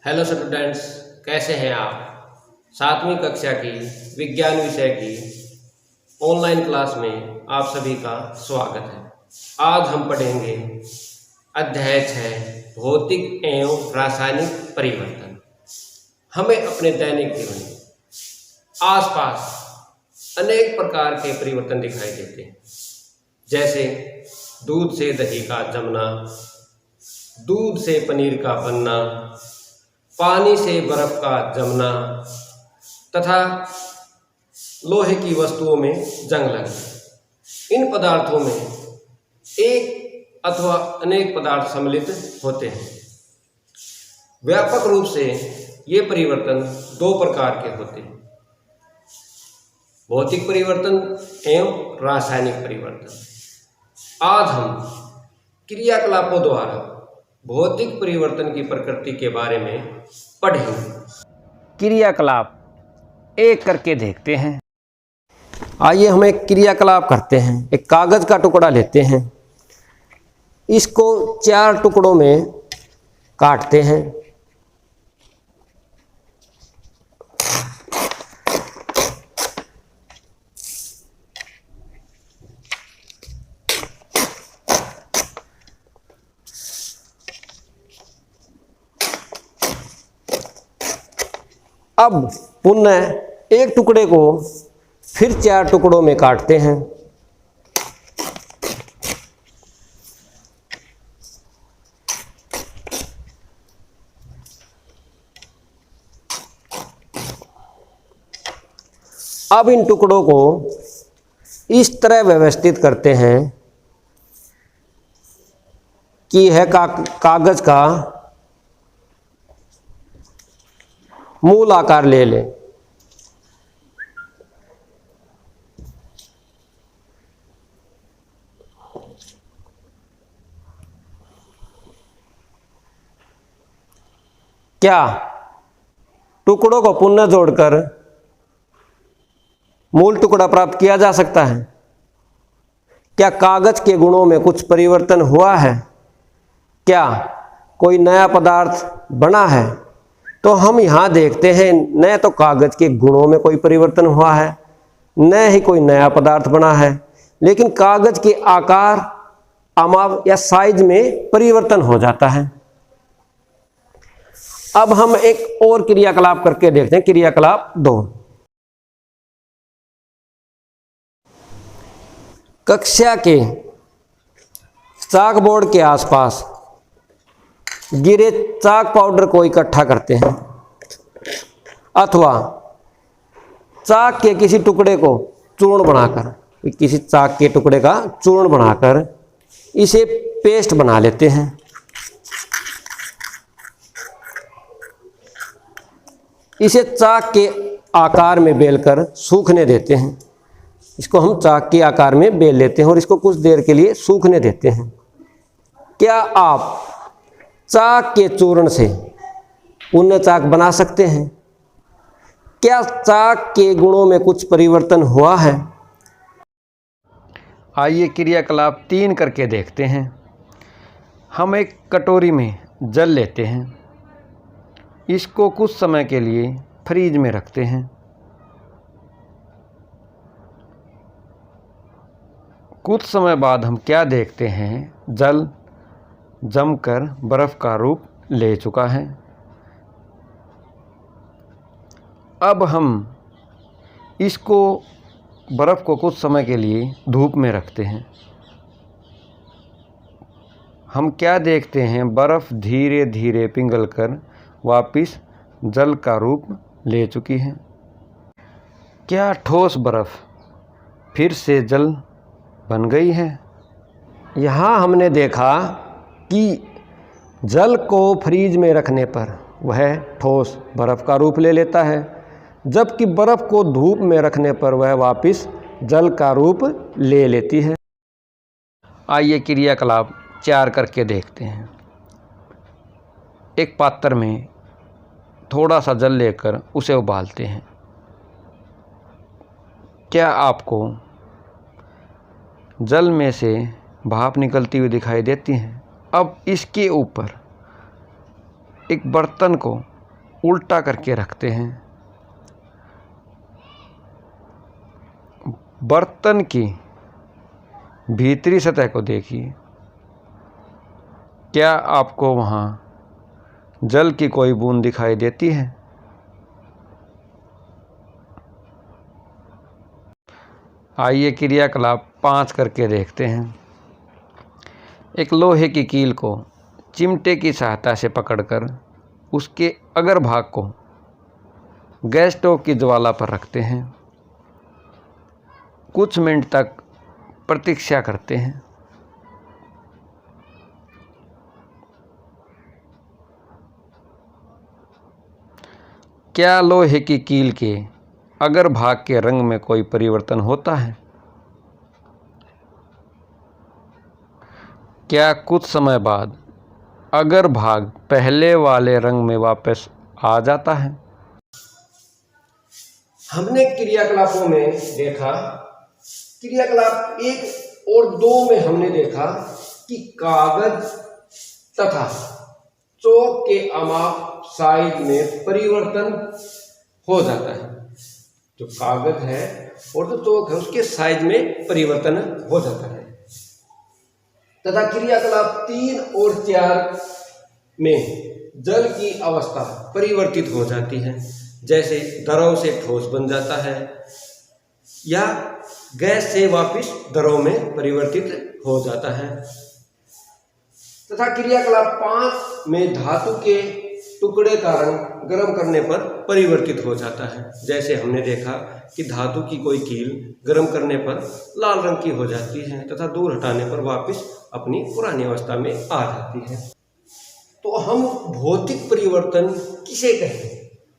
Hello students, कैसे हैं आप। 7वीं कक्षा की विज्ञान विषय की ऑनलाइन क्लास में आप सभी का स्वागत है। आज हम पढ़ेंगे अध्याय 6 भौतिक एवं रासायनिक परिवर्तन। हमें अपने दैनिक जीवन में आसपास अनेक प्रकार के परिवर्तन दिखाई देते हैं, जैसे दूध से दही का जमना, दूध से पनीर का बनना, पानी से बर्फ का जमना तथा लोहे की वस्तुओं में जंग लगना। इन पदार्थों में एक अथवा अनेक पदार्थ सम्मिलित होते हैं। व्यापक रूप से ये परिवर्तन दो प्रकार के होते हैं, भौतिक परिवर्तन एवं रासायनिक परिवर्तन। आज हम क्रियाकलापों द्वारा भौतिक परिवर्तन की प्रकृति के बारे में पढ़ेंगे। क्रियाकलाप एक करके देखते हैं। आइए हम एक क्रियाकलाप करते हैं। एक कागज का टुकड़ा लेते हैं, इसको 4 टुकड़ों में काटते हैं। अब पुनः एक टुकड़े को फिर 4 टुकड़ों में काटते हैं। अब इन टुकड़ों को इस तरह व्यवस्थित करते हैं कि यह कागज का मूल आकार ले ले। क्या टुकड़ों को पुनः जोड़कर मूल टुकड़ा प्राप्त किया जा सकता है? क्या कागज के गुणों में कुछ परिवर्तन हुआ है? क्या कोई नया पदार्थ बना है? तो हम यहाँ देखते हैं, न तो कागज के गुणों में कोई परिवर्तन हुआ है, न ही कोई नया पदार्थ बना है, लेकिन कागज के आकार, आमाव या साइज में परिवर्तन हो जाता है। अब हम एक और क्रियाकलाप करके देखते हैं, क्रियाकलाप 2। कक्षा के चाक बोर्ड के आसपास गिरे चाक पाउडर को इकट्ठा करते हैं, अथवा चाक के किसी टुकड़े को चूर्ण बनाकर, किसी चाक के टुकड़े का चूर्ण बनाकर इसे पेस्ट बना लेते हैं। इसे चाक के आकार में बेलकर सूखने देते हैं। इसको हम चाक के आकार में बेल लेते हैं और इसको कुछ देर के लिए सूखने देते हैं। क्या आप चाक के चूर्ण से पुनः चाक बना सकते हैं? क्या चाक के गुणों में कुछ परिवर्तन हुआ है? आइए क्रियाकलाप 3 करके देखते हैं। हम एक कटोरी में जल लेते हैं, इसको कुछ समय के लिए फ्रीज में रखते हैं। कुछ समय बाद हम क्या देखते हैं, जल जमकर बर्फ का रूप ले चुका है। अब हम इसको बर्फ को कुछ समय के लिए धूप में रखते हैं। हम क्या देखते हैं, बर्फ धीरे धीरे पिघलकर वापस जल का रूप ले चुकी है। क्या ठोस बर्फ फिर से जल बन गई है? यहाँ हमने देखा कि जल को फ्रीज में रखने पर वह ठोस बर्फ का रूप ले लेता है, जबकि बर्फ को धूप में रखने पर वह वापस जल का रूप ले लेती है। आइए क्रियाकलाप 4 करके देखते हैं। एक पात्र में थोड़ा सा जल लेकर उसे उबालते हैं। क्या आपको जल में से भाप निकलती हुई दिखाई देती है? अब इसके ऊपर एक बर्तन को उल्टा करके रखते हैं। बर्तन की भीतरी सतह को देखिए, क्या आपको वहाँ जल की कोई बूंद दिखाई देती है? आइए क्रियाकलाप 5 करके देखते हैं। एक लोहे की कील को चिमटे की सहायता से पकड़कर उसके अगर भाग को गैस स्टोव की ज्वाला पर रखते हैं। कुछ मिनट तक प्रतीक्षा करते हैं। क्या लोहे की कील के अगर भाग के रंग में कोई परिवर्तन होता है? क्या कुछ समय बाद अगर भाग पहले वाले रंग में वापस आ जाता है? हमने क्रियाकलापों में देखा, क्रियाकलाप 1 और 2 में हमने देखा कि कागज तथा चौक के अमाप साइज में परिवर्तन हो जाता है। जो कागज है और जो चौक है उसके साइज में परिवर्तन हो जाता है। तथा क्रियाकलाप 3 और 4 में जल की अवस्था परिवर्तित हो जाती है, जैसे द्रव से ठोस बन जाता है या गैस से वापस द्रव में परिवर्तित हो जाता है। तथा क्रियाकलाप 5 में धातु के टुकड़े का रंग गर्म करने पर परिवर्तित हो जाता है, जैसे हमने देखा कि धातु की कोई कील गर्म करने पर लाल रंग की हो जाती है तथा दूर हटाने पर वापस अपनी पुरानी अवस्था में आ जाती है। तो हम भौतिक परिवर्तन किसे कहें?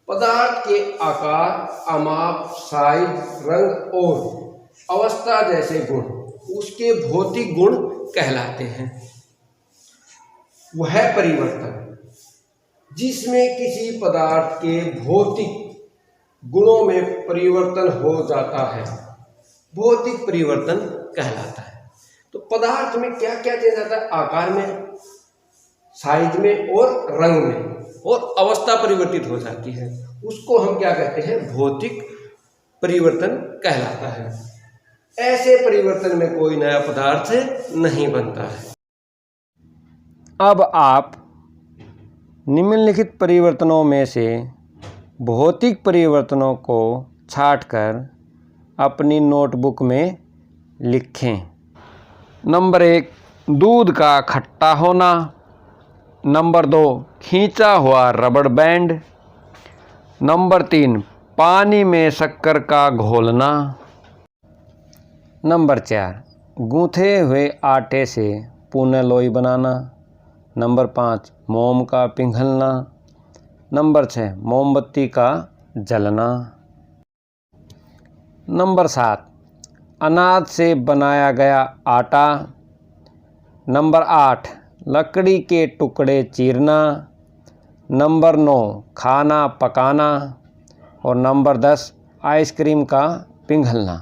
पदार्थ के आकार, अमाप, साइज, रंग और अवस्था जैसे गुण उसके भौतिक गुण कहलाते हैं। वह परिवर्तन जिसमें किसी पदार्थ के भौतिक गुणों में परिवर्तन हो जाता है, भौतिक परिवर्तन कहलाता है। तो पदार्थ में क्या क्या चेंज आता है? आकार में, साइज में और रंग में, और अवस्था परिवर्तित हो जाती है। उसको हम क्या कहते हैं? भौतिक परिवर्तन कहलाता है। ऐसे परिवर्तन में कोई नया पदार्थ नहीं बनता है। अब आप निम्नलिखित परिवर्तनों में से भौतिक परिवर्तनों को छांटकर अपनी नोटबुक में लिखें। नंबर 1, दूध का खट्टा होना। नंबर 2, खींचा हुआ रबड़ बैंड। नंबर 3, पानी में शक्कर का घोलना। नंबर 4, गूंथे हुए आटे से पुनः लोई बनाना। नंबर 5, मोम का पिघलना। नंबर 6, मोमबत्ती का जलना। नंबर 7, अनाज से बनाया गया आटा। नंबर 8, लकड़ी के टुकड़े चीरना। नंबर 9, खाना पकाना। और नंबर 10, आइसक्रीम का पिघलना।